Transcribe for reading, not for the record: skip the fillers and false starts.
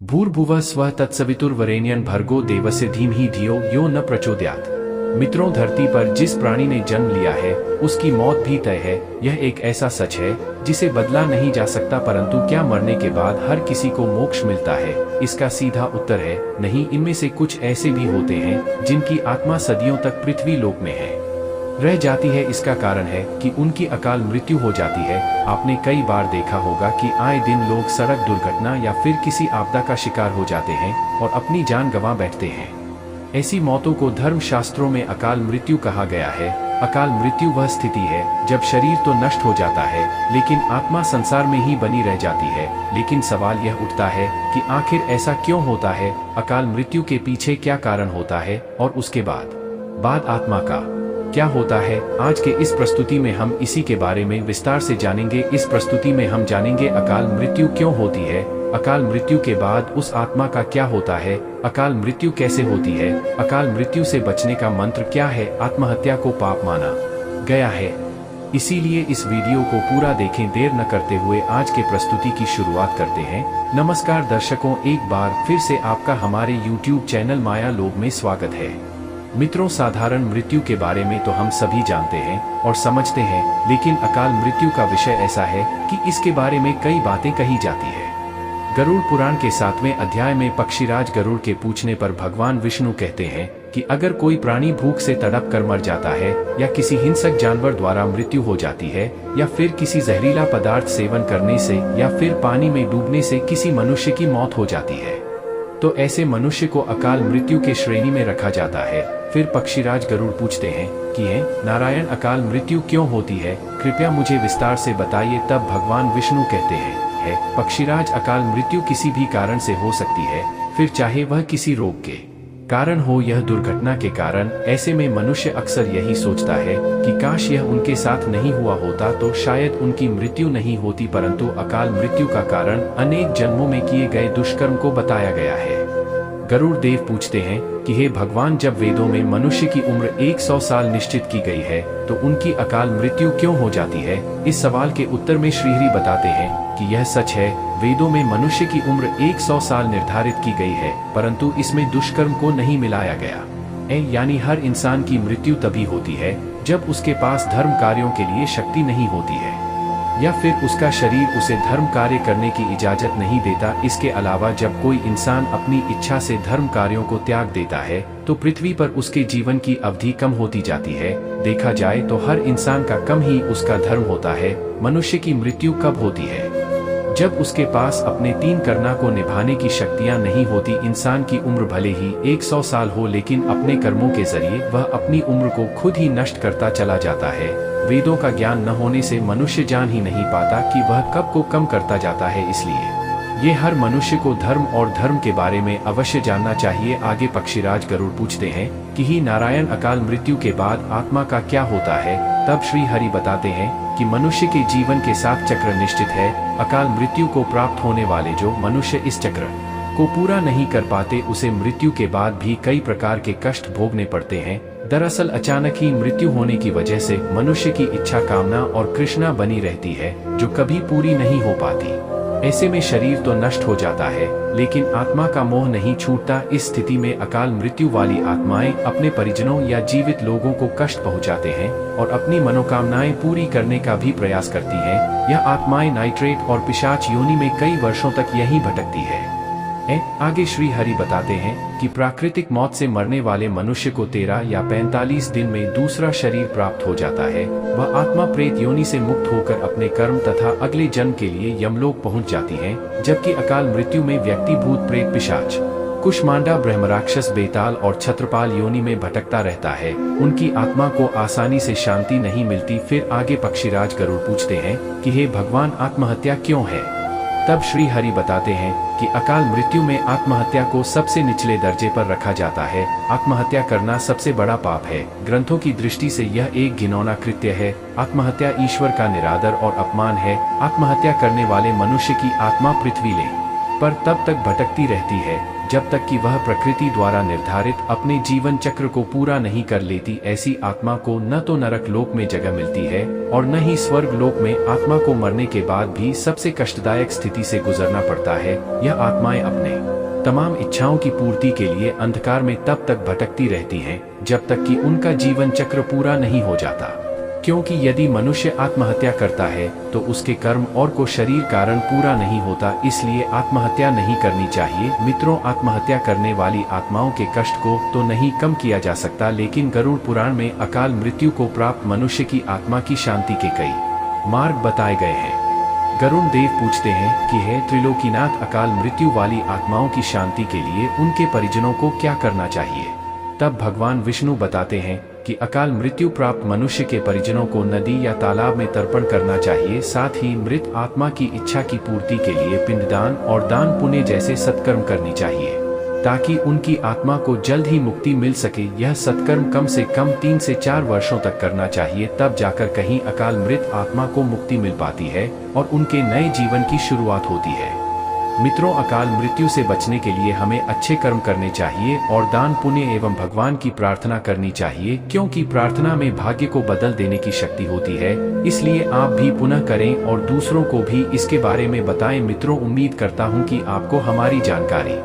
भूर्भुवः स्वः तत्सवितुर्वरेण्यं भर्गो देवस्य धीमहि धियो यो न प्रचोदयात्। मित्रों, धरती पर जिस प्राणी ने जन्म लिया है उसकी मौत भी तय है। यह एक ऐसा सच है जिसे बदला नहीं जा सकता। परंतु क्या मरने के बाद हर किसी को मोक्ष मिलता है? इसका सीधा उत्तर है नहीं। इनमें से कुछ ऐसे भी होते हैं जिनकी आत्मा सदियों तक पृथ्वी लोक में है रह जाती है। इसका कारण है कि उनकी अकाल मृत्यु हो जाती है। आपने कई बार देखा होगा कि आए दिन लोग सड़क दुर्घटना या फिर किसी आपदा का शिकार हो जाते हैं और अपनी जान गंवा बैठते हैं। ऐसी मौतों को धर्म शास्त्रों में अकाल मृत्यु कहा गया है। अकाल मृत्यु वह स्थिति है जब शरीर तो नष्ट हो जाता है लेकिन आत्मा संसार में ही बनी रह जाती है। लेकिन सवाल यह उठता है कि आखिर ऐसा क्यों होता है? अकाल मृत्यु के पीछे क्या कारण होता है और उसके बाद आत्मा का क्या होता है? आज के इस प्रस्तुति में हम इसी के बारे में विस्तार से जानेंगे। इस प्रस्तुति में हम जानेंगे अकाल मृत्यु क्यों होती है, अकाल मृत्यु के बाद उस आत्मा का क्या होता है, अकाल मृत्यु कैसे होती है, अकाल मृत्यु से बचने का मंत्र क्या है, आत्महत्या को पाप माना गया है। इसीलिए इस वीडियो को पूरा देखें। देर न करते हुए आज के प्रस्तुति की शुरुआत करते हैं। नमस्कार दर्शकों, एक बार फिर से आपका हमारे YouTube चैनल माया लोक में स्वागत है। मित्रों, साधारण मृत्यु के बारे में तो हम सभी जानते हैं और समझते हैं, लेकिन अकाल मृत्यु का विषय ऐसा है कि इसके बारे में कई बातें कही जाती है। गरुड़ पुराण के 7वें अध्याय में पक्षीराज गरुड़ के पूछने पर भगवान विष्णु कहते हैं कि अगर कोई प्राणी भूख से तड़प कर मर जाता है या किसी हिंसक जानवर द्वारा मृत्यु हो जाती है या फिर किसी जहरीला पदार्थ सेवन करने से या फिर पानी में डूबने से किसी मनुष्य की मौत हो जाती है तो ऐसे मनुष्य को अकाल मृत्यु के श्रेणी में रखा जाता है। फिर पक्षीराज गरुड़ पूछते हैं कि हे नारायण, अकाल मृत्यु क्यों होती है? कृपया मुझे विस्तार से बताइए। तब भगवान विष्णु कहते हैं पक्षीराज, अकाल मृत्यु किसी भी कारण से हो सकती है, फिर चाहे वह किसी रोग के कारण हो, यह दुर्घटना के कारण। ऐसे में मनुष्य अक्सर यही सोचता है कि काश यह उनके साथ नहीं हुआ होता तो शायद उनकी मृत्यु नहीं होती। परंतु अकाल मृत्यु का कारण अनेक जन्मों में किए गए दुष्कर्म को बताया गया है। गरुड़ देव पूछते हैं कि हे भगवान, जब वेदों में मनुष्य की उम्र 100 साल निश्चित की गई है तो उनकी अकाल मृत्यु क्यों हो जाती है? इस सवाल के उत्तर में श्रीहरि बताते हैं कि यह सच है, वेदों में मनुष्य की उम्र 100 साल निर्धारित की गई है, परंतु इसमें दुष्कर्म को नहीं मिलाया गया। यानी हर इंसान की मृत्यु तभी होती है जब उसके पास धर्म कार्यों के लिए शक्ति नहीं होती है या फिर उसका शरीर उसे धर्म कार्य करने की इजाजत नहीं देता। इसके अलावा जब कोई इंसान अपनी इच्छा से धर्म कार्यों को त्याग देता है तो पृथ्वी पर उसके जीवन की अवधि कम होती जाती है। देखा जाए तो हर इंसान का कम ही उसका धर्म होता है। मनुष्य की मृत्यु कब होती है? जब उसके पास अपने 3 करना को निभाने की शक्तियां नहीं होती। इंसान की उम्र भले ही 100 साल हो, लेकिन अपने कर्मों के जरिए वह अपनी उम्र को खुद ही नष्ट करता चला जाता है। वेदों का ज्ञान न होने से मनुष्य जान ही नहीं पाता कि वह कब को कम करता जाता है। इसलिए ये हर मनुष्य को धर्म और धर्म के बारे में अवश्य जानना चाहिए। आगे पक्षीराज गरुड़ पूछते हैं कि ही नारायण, अकाल मृत्यु के बाद आत्मा का क्या होता है? तब श्री हरि बताते हैं कि मनुष्य के जीवन के साथ चक्र निश्चित है। अकाल मृत्यु को प्राप्त होने वाले जो मनुष्य इस चक्र को पूरा नहीं कर पाते उसे मृत्यु के बाद भी कई प्रकार के कष्ट भोगने पड़ते हैं। दरअसल अचानक ही मृत्यु होने की वजह से मनुष्य की इच्छा, कामना और तृष्णा बनी रहती है जो कभी पूरी नहीं हो पाती। ऐसे में शरीर तो नष्ट हो जाता है लेकिन आत्मा का मोह नहीं छूटता। इस स्थिति में अकाल मृत्यु वाली आत्माएं अपने परिजनों या जीवित लोगों को कष्ट पहुंचाते हैं और अपनी मनोकामनाएं पूरी करने का भी प्रयास करती हैं। यह आत्माएं नाइट्रेट और पिशाच योनि में कई वर्षों तक यहीं भटकती है। आगे श्री हरि बताते हैं कि प्राकृतिक मौत से मरने वाले मनुष्य को 13 या 45 दिन में दूसरा शरीर प्राप्त हो जाता है। वह आत्मा प्रेत योनि से मुक्त होकर अपने कर्म तथा अगले जन्म के लिए यमलोक पहुंच जाती है। जबकि अकाल मृत्यु में व्यक्ति भूत प्रेत, पिशाच, कुष्मांडा, ब्रह्मराक्षस, बेताल और छत्रपाल योनि में भटकता रहता है। उनकी आत्मा को आसानी से शांति नहीं मिलती। फिर आगे पक्षीराज गरुड़ पूछते हैं कि हे भगवान, आत्महत्या क्यों है? तब श्री हरि बताते हैं कि अकाल मृत्यु में आत्महत्या को सबसे निचले दर्जे पर रखा जाता है। आत्महत्या करना सबसे बड़ा पाप है। ग्रंथों की दृष्टि से यह एक घिनौना कृत्य है। आत्महत्या ईश्वर का निरादर और अपमान है। आत्महत्या करने वाले मनुष्य की आत्मा पृथ्वी ले पर तब तक भटकती रहती है जब तक कि वह प्रकृति द्वारा निर्धारित अपने जीवन चक्र को पूरा नहीं कर लेती। ऐसी आत्मा को न तो नरक लोक में जगह मिलती है और न ही स्वर्ग लोक में। आत्मा को मरने के बाद भी सबसे कष्टदायक स्थिति से गुजरना पड़ता है। यह आत्माएं अपने तमाम इच्छाओं की पूर्ति के लिए अंधकार में तब तक भटकती रहती हैं जब तक कि उनका जीवन चक्र पूरा नहीं हो जाता। क्योंकि यदि मनुष्य आत्महत्या करता है तो उसके कर्म और को शरीर कारण पूरा नहीं होता, इसलिए आत्महत्या नहीं करनी चाहिए। मित्रों, आत्महत्या करने वाली आत्माओं के कष्ट को तो नहीं कम किया जा सकता, लेकिन गरुड़ पुराण में अकाल मृत्यु को प्राप्त मनुष्य की आत्मा की शांति के कई मार्ग बताए गए हैं। गरुड़ देव पूछते हैं कि हे त्रिलोकीनाथ, अकाल मृत्यु वाली आत्माओं की शांति के लिए उनके परिजनों को क्या करना चाहिए? तब भगवान विष्णु बताते हैं कि अकाल मृत्यु प्राप्त मनुष्य के परिजनों को नदी या तालाब में तर्पण करना चाहिए। साथ ही मृत आत्मा की इच्छा की पूर्ति के लिए पिंडदान और दान पुण्य जैसे सत्कर्म करनी चाहिए ताकि उनकी आत्मा को जल्द ही मुक्ति मिल सके। यह सत्कर्म कम से कम 3 से 4 वर्षों तक करना चाहिए, तब जाकर कहीं अकाल मृत आत्मा को मुक्ति मिल पाती है और उनके नए जीवन की शुरुआत होती है। मित्रों, अकाल मृत्यु से बचने के लिए हमें अच्छे कर्म करने चाहिए और दान पुण्य एवं भगवान की प्रार्थना करनी चाहिए, क्योंकि प्रार्थना में भाग्य को बदल देने की शक्ति होती है। इसलिए आप भी पुनः करें और दूसरों को भी इसके बारे में बताएं। मित्रों, उम्मीद करता हूं कि आपको हमारी जानकारी